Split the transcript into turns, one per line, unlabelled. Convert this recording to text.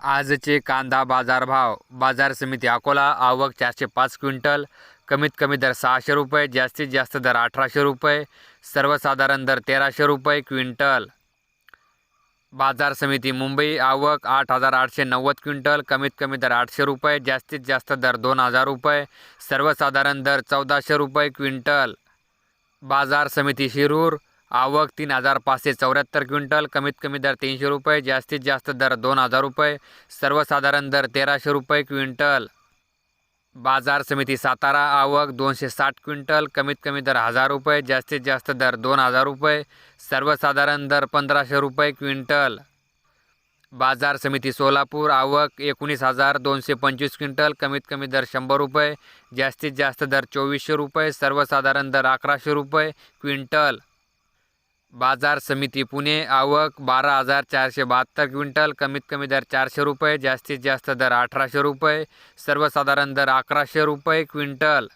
आजचे कांदा बाजारभाव. बाजार समिती अकोला. आवक 405 क्विंटल. कमीत कमी दर 600 रुपये, जास्तीत जास्त दर 1800 रुपये, सर्वसाधारण दर 1300 रुपये क्विंटल. बाजार समिती मुंबई. आवक 8890 क्विंटल. कमीत कमी दर 800 रुपये, जास्तीत जास्त दर 2000 रुपये, सर्वसाधारण दर 1400 रुपये क्विंटल. बाजार समिती शिरूर. आवक 3574 क्विंटल. कमीत कमी दर 300 रुपये, जास्तीत जास्त दर 2000 रुपये, सर्वसाधारण दर 1300 रुपये क्विंटल. बाजार समिती सातारा. आवक 260 क्विंटल. कमीत कमी दर 1000 रुपये, जास्तीत जास्त दर 2000 रुपये, सर्वसाधारण दर 1500 रुपये क्विंटल. बाजार समिती सोलापूर. आवक 19,225 क्विंटल. कमीत कमी दर 100 रुपये, जास्तीत जास्त दर 2400 रुपये, सर्वसाधारण दर 1100 रुपये क्विंटल. बाजार समिती पुणे. आवक 12,472 क्विंटल. कमीत कमी दर 400 रुपये, जास्तीत जास्त दर 1800 रुपये, सर्वसाधारण दर 1100 रुपये क्विंटल.